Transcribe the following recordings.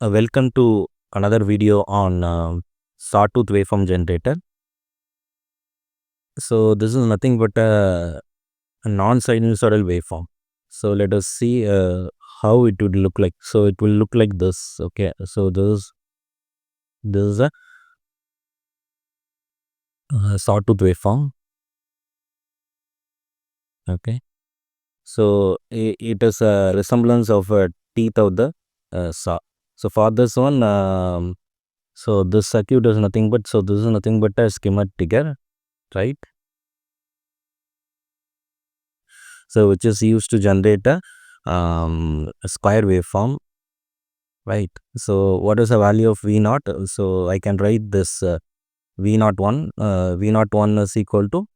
Welcome to another video on Sawtooth waveform generator. So this is nothing but a non-sinusoidal waveform. So let us see how it would look like. So it will look like this. Okay. So this is a Sawtooth waveform. Okay. So it is a resemblance of a teeth of the saw. So for this one, so this circuit is nothing but, so this is nothing but a schematic, right? So which is used to generate a square waveform, right? So what is the value of V naught? So I can write this V naught 1. V naught 1 is equal to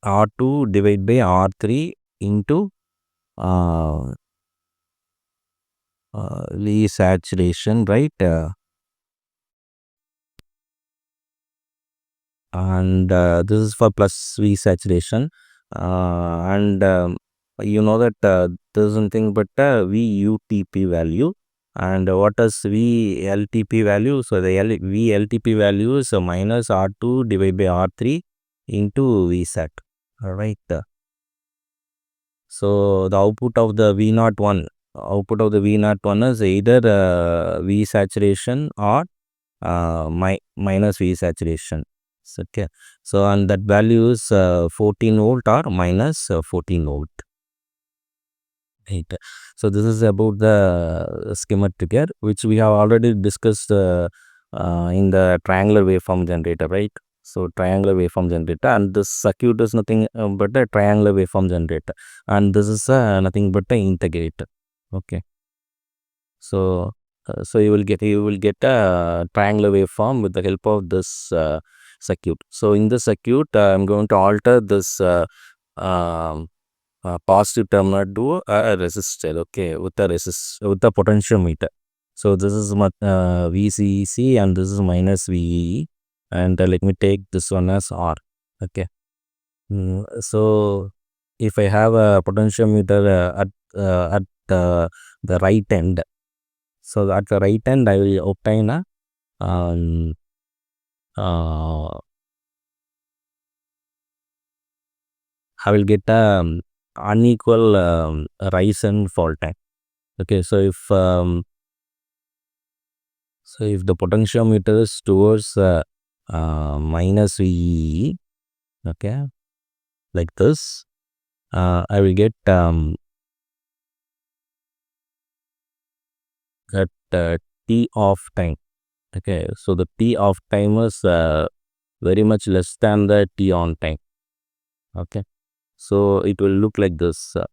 R2 divided by R3 into uh, V saturation, right? And this is for plus V saturation. And you know that there is nothing but VUTP value. And what is VLTP value? So the VLTP value is minus R2 divided by R3 into Vsat. All right. So the output of the V01 is either V saturation or minus V saturation. Okay. So and that value is 14 volt or minus 14 volt. Right. So this is about the schematic here, which we have already discussed in the triangular waveform generator, right? So triangular waveform generator, and this circuit is nothing but a triangular waveform generator, and this is nothing but an integrator. Okay. So so you will get a triangular waveform with the help of this circuit. So in the circuit, I am going to alter this um, positive terminal to a resistor, okay, with the potentiometer. So this is VCC and this is minus VEE, and let me take this one as R. Okay. So if I have a potentiometer at the right end, so at the right end I will obtain a um, uh, I will get a unequal rise and fall time. Okay, so if the potentiometer is towards minus VE, okay, like this, I will get at T off time. Okay, so the T off time is very much less than the T on time. Okay, so it will look like this. So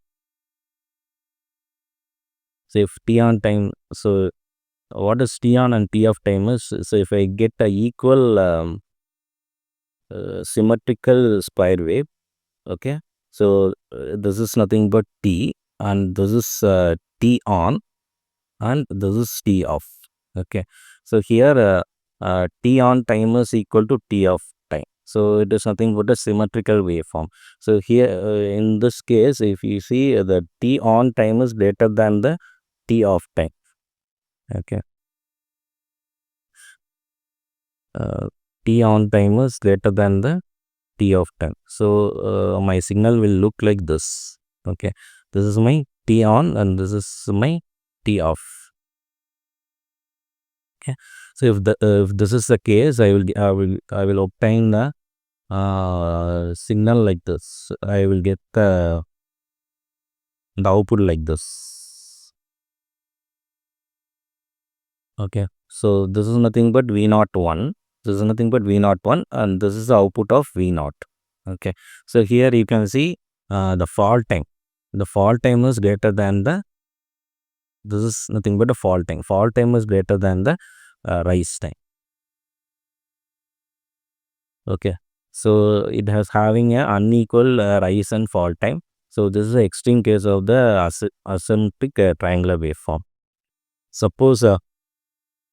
if T on time, so what is T on and T off time is, so if I get a equal symmetrical spiral wave, okay, so this is nothing but T, and this is T on, and this is T off. Okay, so here T on time is equal to T off time, so it is nothing but a symmetrical waveform. So here in this case, if you see the T on time is greater than the T off time. Okay, T on time is greater than the T off time. So my signal will look like this. Okay, this is my T on and this is my T off. Okay, so if this is the case, I will obtain the signal like this. I will get the output like this. Okay, so this is nothing but V01. This is nothing but V01, and this is the output of V0. Okay, so here you can see the fall time. The fall time is greater than the, this is nothing but a fall time. Fall time is greater than the rise time. Okay, so it has having a unequal rise and fall time. So this is the extreme case of the asymptotic triangular waveform. Suppose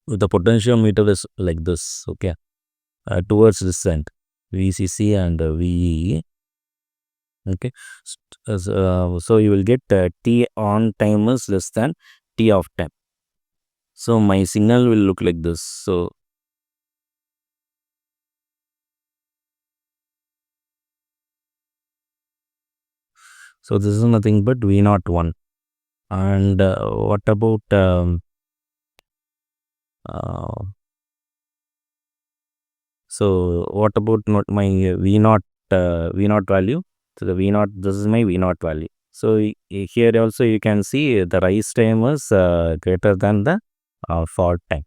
the potentiometer is like this, okay, towards this end, VCC and VE. Okay. So you will get t on time is less than t off time. So my signal will look like this. So this is nothing but V naught 1. And what about uh, so what about not my V naught value? So the V naught, this is my V naught value. So here also you can see the rise time is greater than the fall time.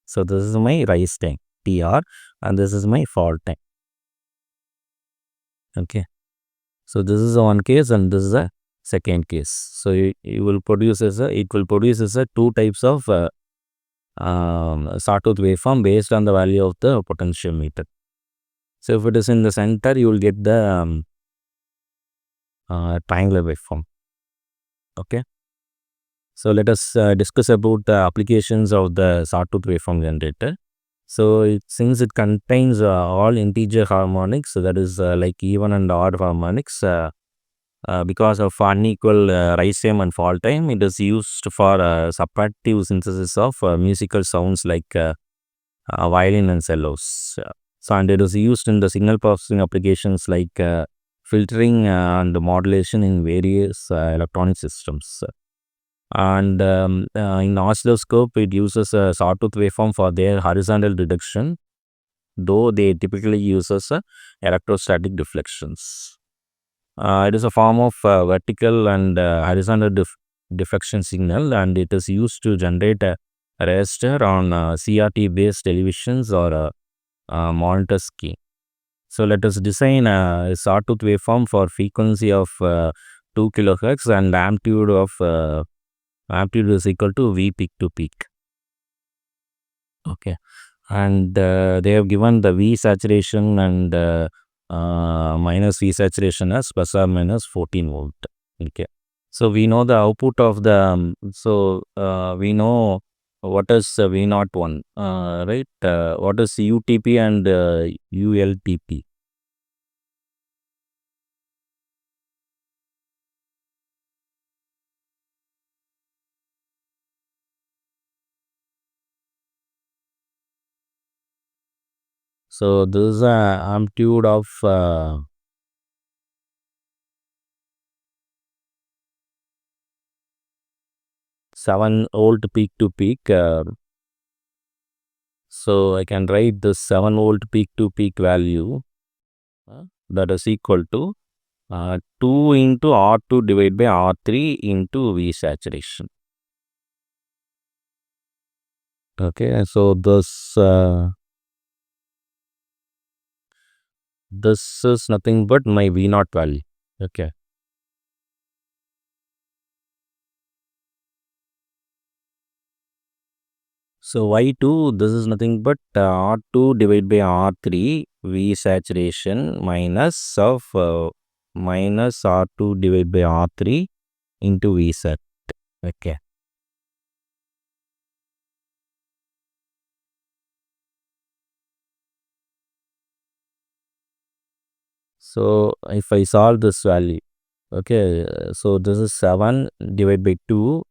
So this is my rise time TR, and this is my fall time. Okay. So this is one case and this is a second case. So it will produce as a two types of sawtooth waveform based on the value of the potentiometer. So if it is in the center, you will get the triangular waveform. Okay. So let us discuss about the applications of the sawtooth waveform generator. So since it contains all integer harmonics, so that is like even and odd harmonics, because of unequal rise time and fall time, it is used for subtractive synthesis of musical sounds like violin and cellos. So and it is used in the signal processing applications like filtering and modulation in various electronic systems. And in oscilloscope, it uses a sawtooth waveform for their horizontal reduction, though they typically uses electrostatic deflections. It is a form of vertical and horizontal diffraction signal, and it is used to generate a register on CRT based televisions or monitor scheme. So let us design a sawtooth waveform for frequency of 2 kilohertz and amplitude is equal to V peak to peak. Okay. And they have given the V saturation and minus V saturation as plus or minus 14 volt. Okay. So we know the output of the, we know what is V naught 1, right? What is UTP and ULTP? So this is a amplitude of 7 volt peak to peak. So I can write this 7 volt peak to peak value that is equal to 2 into R2 divided by R3 into V saturation. Okay, so this is nothing but my V naught value. Okay. So Y2, this is nothing but R2 divided by R3 V saturation minus R2 divided by R3 into V sat. Okay. So if I solve this value, okay, so this is 7 divided by 2,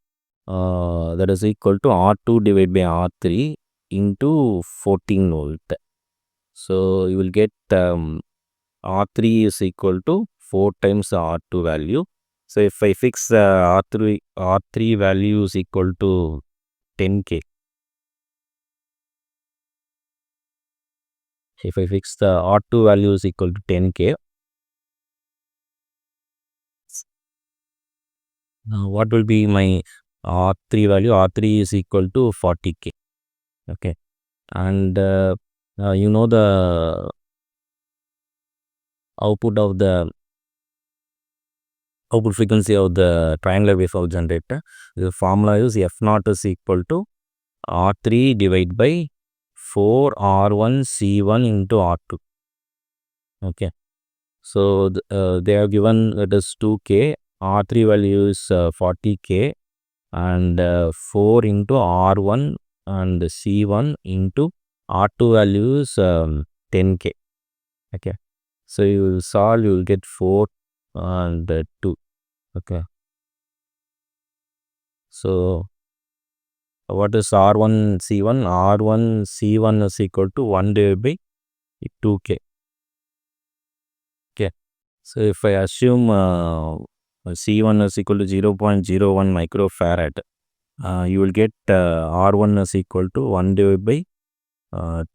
that is equal to R2 divided by R3 into 14 volt. So you will get R3 is equal to 4 times the R2 value. So if I fix R3 value is equal to 10K. If I fix the R2 value is equal to 10K, what will be my R3 value? R3 is equal to 40K. Okay. And you know the output of the output frequency of the triangular waveform generator. The formula is F naught is equal to R3 divided by 4 R1 C1 into R2. Okay. So they are given it is 2K. R3 value is 40K and 4 into R1 and C1 into R2 value is 10K. Okay. So you will solve, you will get 4 and 2. Okay. So what is R1 C1? R1 C1 is equal to 1 divided by 2K. Okay. So if I assume C1 is equal to 0.01 microfarad, you will get R1 is equal to 1 divided by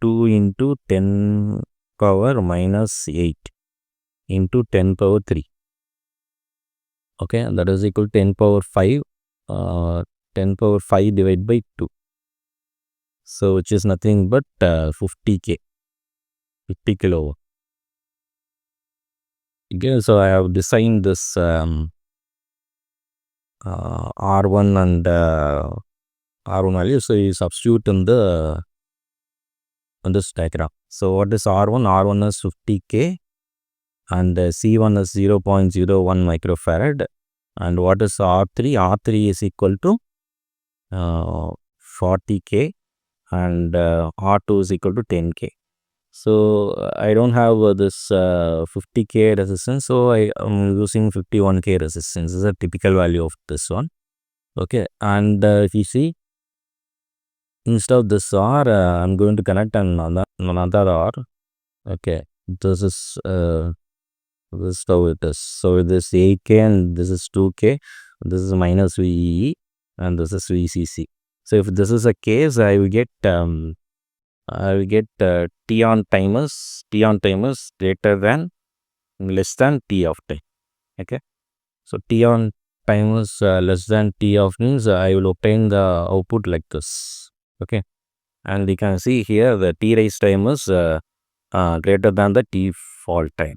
2 into 10 power minus 8 into 10 power 3. Okay, and that is equal to 10 power 5, 10 power 5 divided by 2. So which is nothing but 50K, 50 kilo. Okay, so I have designed this R1 and R1 value. So you substitute in this diagram. So what is R1? R1 is 50K and C1 is 0.01 microfarad. And what is R3? R3 is equal to 40K and R2 is equal to 10K. So I don't have this 50K resistance, so I am using 51K resistance. This is a typical value of this one. Okay, and if you see, instead of this R, I'm going to connect another R. Okay, this is how it is. So this 8K and this is 2K. This is minus VEE and this is VCC. So if this is a case, I will get T on timers greater than less than T of time. Okay, so T on timers less than T of means I will obtain the output like this. Okay, and you can see here the T rise time is greater than the T fall time.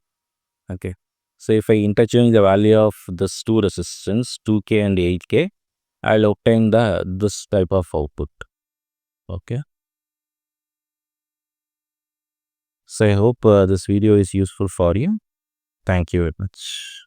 Okay, so if I interchange the value of this two resistance 2K and 8K, I'll obtain this type of output. Okay, so I hope this video is useful for you. Thank you very much.